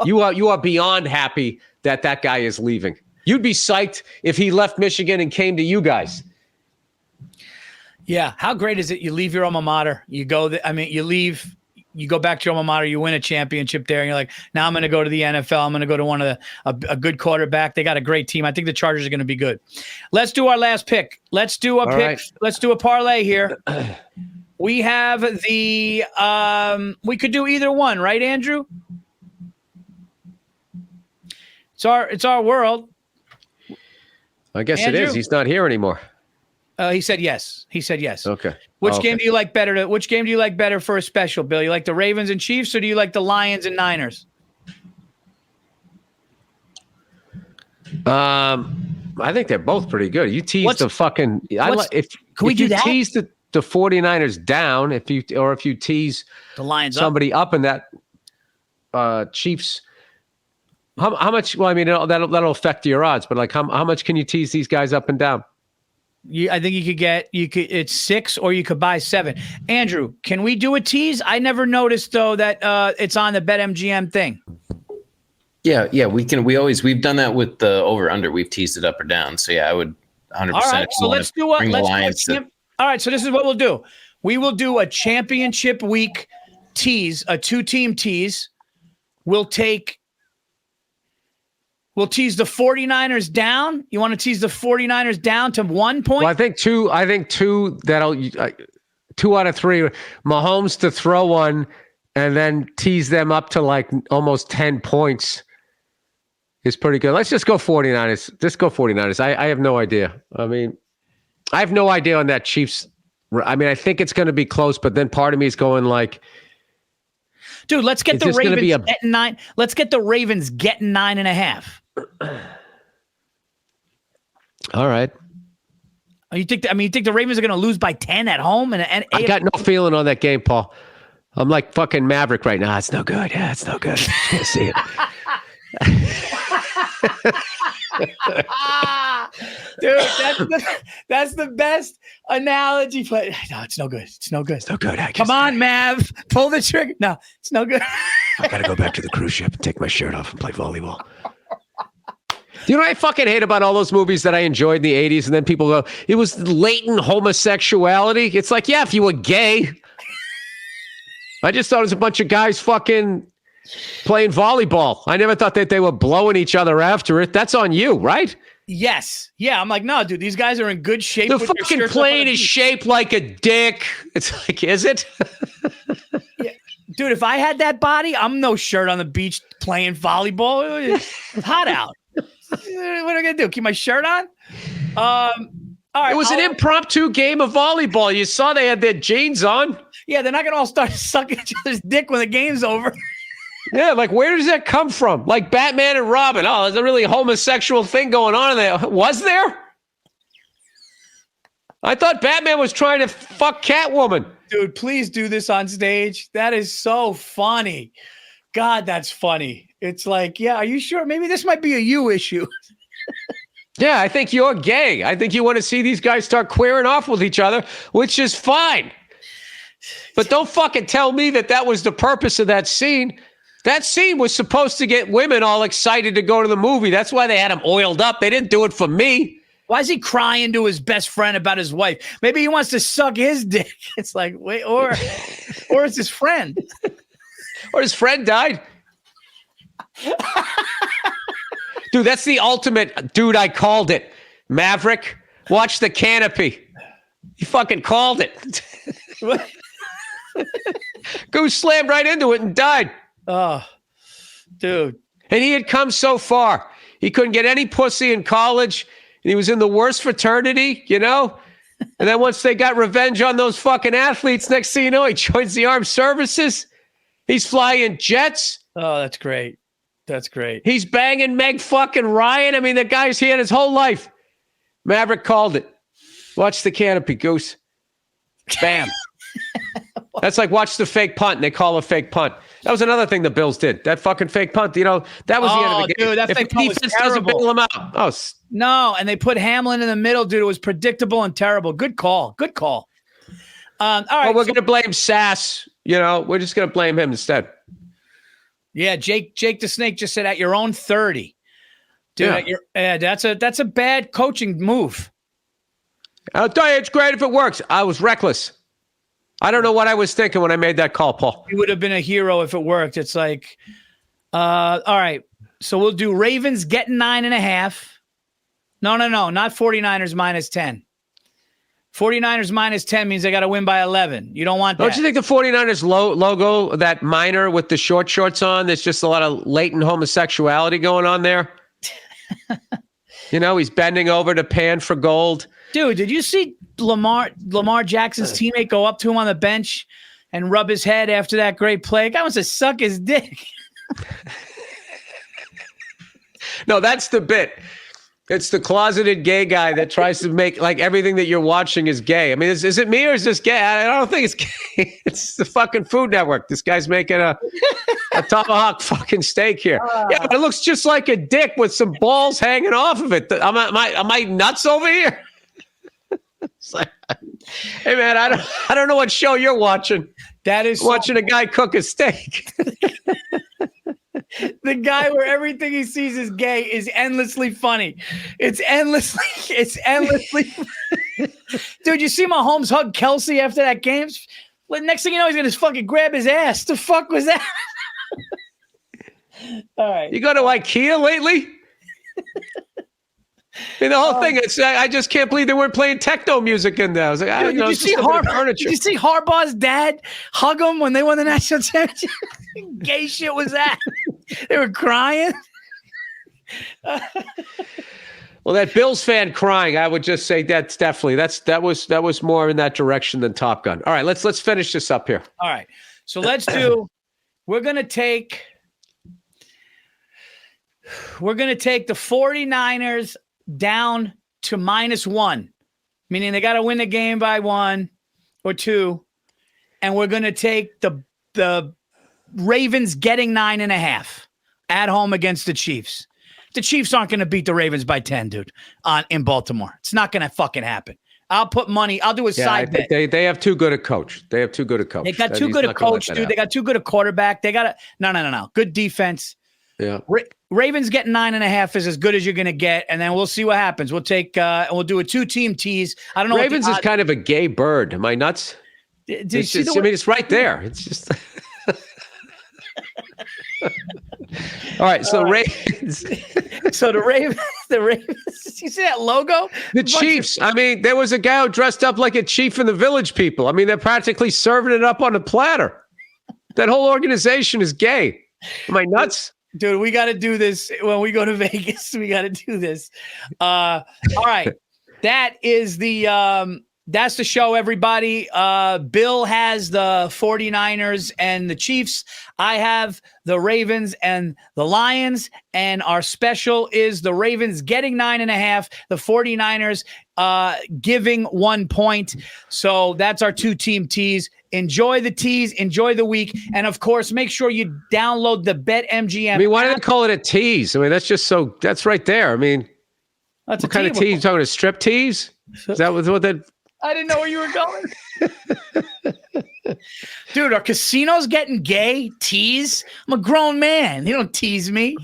You are beyond happy that guy is leaving. You'd be psyched if he left Michigan and came to you guys. Yeah, how great is it? You leave your alma mater, you go. You leave. You go back to your alma mater, you win a championship there, and you're like, now I'm going to go to the NFL. I'm going to go to one of a good quarterback. They got a great team. I think the Chargers are going to be good. Let's do our last pick. Let's do a pick. Right. Let's do a parlay here. We have the we could do either one, right, Andrew? It's our world. I guess Andrew? It is. He's not here anymore. He said yes. Okay. Which game do you like better? Which game do you like better for a special, Bill? You like the Ravens and Chiefs, or do you like the Lions and Niners? I think they're both pretty good. You tease the fucking. If you tease the 49ers down, if you tease the Lions somebody up in that Chiefs. How much? Well, I mean, that'll affect your odds, but like how much can you tease these guys up and down? I think it's 6 or you could buy 7. Andrew, can we do a tease? I never noticed though that it's on the BetMGM thing. Yeah, we can. We've done that with the over under. We've teased it up or down. So yeah, I would 100%. All right, so let's do what. All right, so this is what we'll do. We will do a championship week tease, a 2-team tease. We'll tease the 49ers down. You want to tease the 49ers down to 1 point? Well, I think two that'll 2 out of 3. Mahomes to throw one and then tease them up to like almost 10 points is pretty good. Let's just go 49ers. Just go 49ers. I have no idea. I mean, I have no idea on that Chiefs. I mean, I think it's going to be close, but then part of me is going like, dude, let's get the Ravens getting 9. Let's get the Ravens getting 9.5. All right. You think the Ravens are going to lose by 10 at home? And I got no feeling on that game, Paul. I'm like fucking Maverick right now. It's no good. Yeah, it's no good. Can't see it. Dude, that's the best analogy. But no, it's no good. It's no good. It's no good. Come on, Mav. Pull the trigger. No, it's no good. I got to go back to the cruise ship and take my shirt off and play volleyball. You know what I fucking hate about all those movies that I enjoyed in the 80s? And then people go, it was latent homosexuality. It's like, yeah, if you were gay. I just thought it was a bunch of guys fucking playing volleyball. I never thought that they were blowing each other after it. That's on you, right? Yes. Yeah, I'm like, no, dude, these guys are in good shape. The fucking plane is shaped like a dick. It's like, is it? Yeah. Dude, if I had that body, I'm no shirt on the beach playing volleyball. It's hot out. What am I going to do? Keep my shirt on? All right. It was an impromptu game of volleyball. You saw they had their jeans on. Yeah, they're not going to all start sucking each other's dick when the game's over. Yeah, like where does that come from? Like Batman and Robin. Oh, there's a really homosexual thing going on in there. Was there? I thought Batman was trying to fuck Catwoman. Dude, please do this on stage. That is so funny. God, that's funny. It's like, yeah, are you sure? Maybe this might be a you issue. Yeah, I think you're gay. I think you want to see these guys start queering off with each other, which is fine. But don't fucking tell me that was the purpose of that scene. That scene was supposed to get women all excited to go to the movie. That's why they had him oiled up. They didn't do it for me. Why is he crying to his best friend about his wife? Maybe he wants to suck his dick. It's like, wait, or it's his friend. Or his friend died. Dude, that's the ultimate. Dude, I called it. Maverick, watch The Canopy. You fucking called it. Goose slammed right into it and died. Oh, dude. And he had come so far. He couldn't get any pussy in college. And he was in the worst fraternity, you know? And then once they got revenge on those fucking athletes, next thing you know, he joins the armed services. He's flying jets. Oh, that's great. That's great. He's banging Meg fucking Ryan. I mean, the guy's here his whole life. Maverick called it. Watch The Canopy, Goose. Bam. That's like watch the fake punt, and they call a fake punt. That was another thing the Bills did. That fucking fake punt, you know, that was the end of the game. Dude, that fake punt was terrible. Doesn't bail them out. Oh, no, and they put Hamlin in the middle, dude. It was predictable and terrible. Good call. Good call. All right. Well, we're going to blame Sass. You know, we're just going to blame him instead. Yeah, Jake the Snake just said at your own 30. Dude, yeah. That's a bad coaching move. I'll tell you, it's great if it works. I was reckless. I don't know what I was thinking when I made that call, Paul. You would have been a hero if it worked. It's like, all right. So we'll do Ravens getting 9.5. No, not 49ers minus 10. 49ers minus 10 means they got to win by 11. You don't want that. Don't you think the 49ers logo, that minor with the short shorts on, there's just a lot of latent homosexuality going on there? You know, he's bending over to pan for gold. Dude, did you see Lamar Jackson's teammate go up to him on the bench and rub his head after that great play? The guy wants to suck his dick. No, that's the bit. It's the closeted gay guy that tries to make like everything that you're watching is gay. I mean, is it me or is this gay? I don't think it's gay. It's the fucking Food Network. This guy's making a tomahawk fucking steak here. Yeah, but it looks just like a dick with some balls hanging off of it. Am I nuts over here? Like, hey man, I don't know what show you're watching. That is watching a guy cook a steak. The guy where everything he sees is gay is endlessly funny. It's endlessly. Dude, you see Mahomes hug Kelsey after that game? Next thing you know, he's gonna fucking grab his ass. The fuck was that? All right. You go to IKEA lately? I mean, the whole thing, I just can't believe they weren't playing techno music in there. I was like, did you see Harbaugh's dad hug him when they won the national championship? Gay shit was that? They were crying. Well, that Bills fan crying, I would just say that's definitely that was more in that direction than Top Gun. All right, let's finish this up here. All right, so we're gonna take the 49ers down to -1, meaning they got to win the game by 1 or 2, and we're going to take the Ravens getting 9.5 at home against the Chiefs. The Chiefs aren't going to beat the Ravens by 10, dude, in Baltimore. It's not going to fucking happen. I'll put money. I'll do a side bet. They have too good a coach. They got too good a coach, dude. They got too good a quarterback. They got no. Good defense. Yeah. Ravens getting 9.5 is as good as you're going to get, and then we'll see what happens. We'll take we'll do a 2-team tease. I don't know. Ravens is kind of a gay bird. Am I nuts? It's right there. It's just. All right, so Ravens. So the Ravens. You see that logo? The Chiefs. I mean, there was a guy who dressed up like a chief in the Village People. I mean, they're practically serving it up on a platter. That whole organization is gay. Am I nuts? Dude, we got to do this when we go to Vegas. We got to do this. All right. That is that's the show, everybody. Bill has the 49ers and the Chiefs. I have the Ravens and the Lions. And our special is the Ravens getting 9.5, the 49ers giving 1 point. So that's our 2-team tease. Enjoy the tease. Enjoy the week. And, of course, make sure you download the BetMGM. I mean, why do they call it a tease? I mean, that's right there. I mean, that's what kind of tease? You talking a strip tease? Is that what that? I didn't know where you were going. Dude, are casinos getting gay? Tease? I'm a grown man. You don't tease me.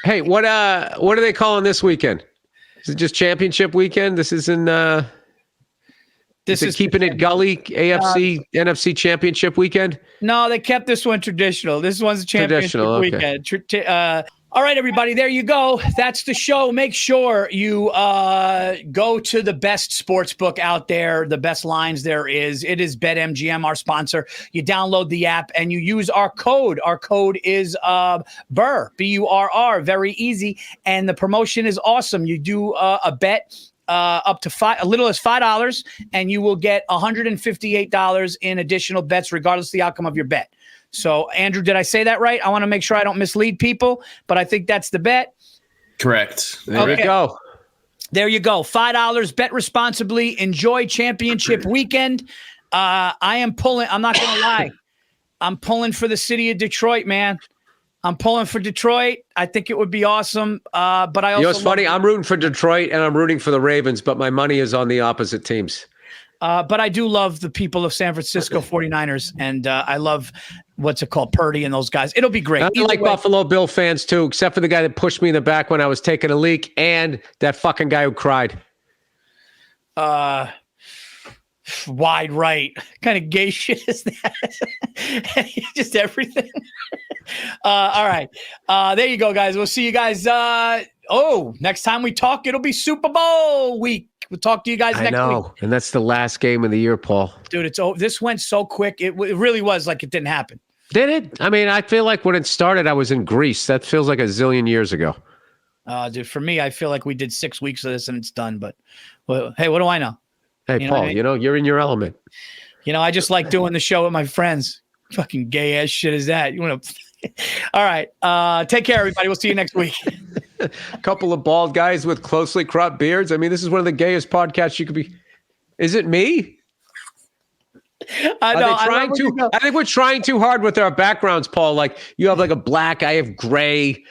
Hey, what are they calling this weekend? Is it just championship weekend? This is in This is keeping it gully, AFC, NFC championship weekend? No, they kept this one traditional. This one's a championship weekend. All right, everybody, there you go. That's the show. Make sure you go to the best sports book out there, the best lines there is. It is BetMGM, our sponsor. You download the app and you use our code. Our code is Burr, B-U-R-R, very easy. And the promotion is awesome. You do a bet up to a little as $5, and you will get $158 in additional bets, regardless of the outcome of your bet. So, Andrew, did I say that right? I want to make sure I don't mislead people, but I think that's the bet. Correct. There you go. There you go. $5. Bet responsibly. Enjoy championship weekend. I am pulling. I'm not going to lie. I'm pulling for the city of Detroit, man. I'm pulling for Detroit. I think it would be awesome. But I also. You know what's funny? I'm rooting for Detroit and I'm rooting for the Ravens, but my money is on the opposite teams. But I do love the people of San Francisco 49ers, and I love what's it called, Purdy and those guys. It'll be great. I like Buffalo Bill fans too, except for the guy that pushed me in the back when I was taking a leak, and that fucking guy who cried. Wide right. What kind of gay shit is that? Just everything. All right. There you go, guys. We'll see you guys. Next time we talk, it'll be Super Bowl week. We'll talk to you guys next week. I know, and that's the last game of the year, Paul. Dude, this went so quick. It really was like it didn't happen. Did it? I mean, I feel like when it started, I was in Greece. That feels like a zillion years ago. Dude, for me, I feel like we did 6 weeks of this and it's done. But, well, hey, what do I know? Hey, Paul, you're in your element. I just like doing the show with my friends. Fucking gay ass shit is that? You want to? All right. Take care, everybody. We'll see you next week. A couple of bald guys with closely cropped beards. I mean, this is one of the gayest podcasts you could be. Is it me? I know. I think we're trying too hard with our backgrounds, Paul. Like you have like a black, I have gray.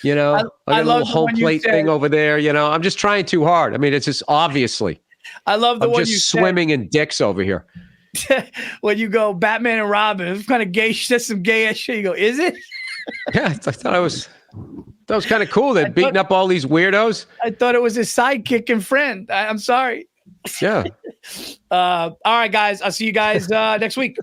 I got a little home plate thing over there. I'm just trying too hard. I mean, it's just obviously. I love the I'm one just you swimming in dicks over here. said when you go Batman and Robin. It's kind of gay. That's some gay ass shit. You go, is it? Yeah, I thought that was kind of cool. They're beating up all these weirdos. I thought it was his sidekick and friend. I'm sorry. Yeah. All right, guys. I'll see you guys next week.